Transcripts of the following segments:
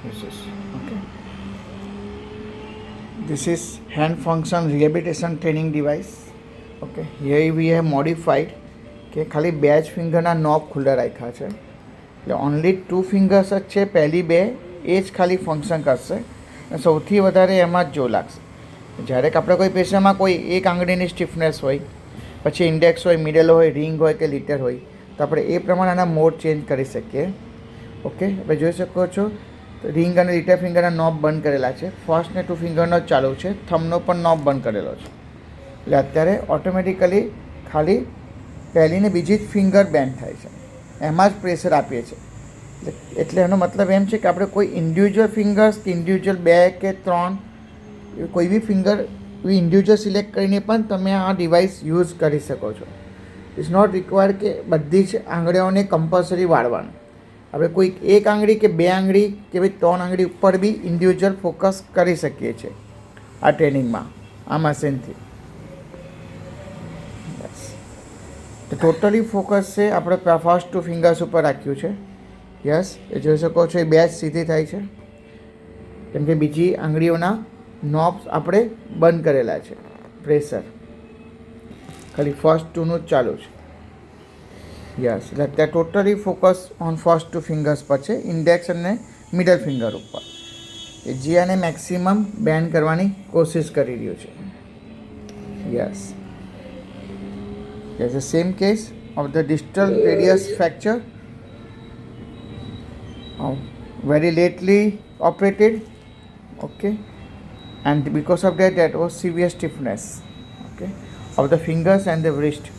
This is okay. This is hand function rehabilitation training device. Okay, here we have modified કે ખાલી બે જ ફિંગરના knob ખુલ્લા રાખ્યા છે, એટલે ઓનલી 2 ફિંગર્સ જ છે, પહેલી બે એ જ ખાલી ફંક્શન કરશે અને સૌથી વધારે એમાં જ જો લાગશે. જ્યારે આપણે કોઈ પેશન્ટમાં કોઈ એક આંગળીની સ્ટીફનેસ હોય, પછી ઇન્ડેક્સ હોય, મિડલ હોય, રિંગ હોય કે લીટર હોય, તો આપણે એ પ્રમાણે આના મોડ ચેન્જ કરી શકીએ. ઓકે, તમે જોઈ શકો છો રિંગ અને લીટર ફિંગરના નોબ બંધ કરેલા છે. ફર્સ્ટ ને 2 ફિંગરનો જ ચાલુ છે, થમનો પણ નોબ બંધ કરેલો છે. એટલે અત્યારે ઓટોમેટિકલી ખાલી પહેલી ને બીજી જ ફિંગર બેન્ડ થાય છે, એમાં જ પ્રેશર આપીએ છીએ. એટલે એનો મતલબ એમ છે કે આપણે કોઈ ઇન્ડિવિજ્યુઅલ ફિંગર્સ કે ઇન્ડિવિજ્યુઅલ 2 કે 3 કોઈ બી ફિંગર ઇન્ડિવિજ્યુઅલ સિલેક્ટ કરીને પણ તમે આ ડિવાઇસ યુઝ કરી શકો છો. ઇટ્સ નોટ રિક્વાયર્ડ કે બધી જ આંગળીઓને કમ્પલસરી વાળવાનું. આપણે કોઈ એક આંગળી કે 2 આંગળી કે ભાઈ 3 આંગળી ઉપર બી ઇન્ડિવિજ્યુઅલ ફોકસ કરી શકીએ છીએ આ ટ્રેનિંગમાં, આ મશીનથી. તો ટોટલી ફોકસ છે આપણે ફર્સ્ટ 2 ફિંગર્સ ઉપર રાખ્યું છે. યસ, એ જોઈ શકો છો એ બે જ સીધી થાય છે, કેમ કે બીજી આંગળીઓના નોબ્સ આપણે બંધ કરેલા છે. પ્રેશર ખાલી ફર્સ્ટ 2નું જ ચાલુ છે. યસ, એટલે અત્યારે totally focus on first 2 fingers પર છે, ઇન્ડેક્સ અને મિડલ ફિંગર ઉપર, જે આને મેક્સિમમ બેન્ડ કરવાની કોશિશ કરી રહ્યું છે. Yes, there's the same case of the distal radius fracture, very lately operated. Okay, and because of that was severe stiffness, okay, of the fingers and the wrist.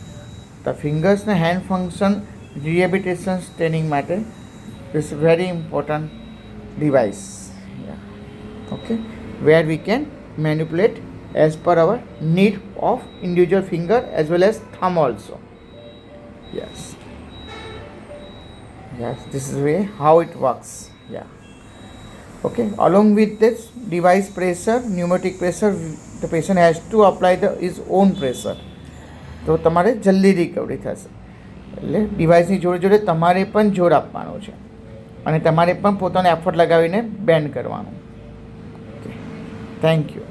The fingers and hand function rehabilitation training matter is very important device. Yeah. Okay, where we can manipulate as per our need of individual finger as well as thumb also. Yes, this is the way how it works. Yeah. Okay, along with this device pressure, pneumatic pressure, the patient has to apply his own pressure. તો તમારે જલ્દી recovery થશે. એટલે ડિવાઇસની જોડે જોડે તમારે પણ જોર આપવાનું છે અને તમારે પણ પોતાનો એફર્ટ લગાવીને બેન્ડ કરવાનું. Okay, thank you.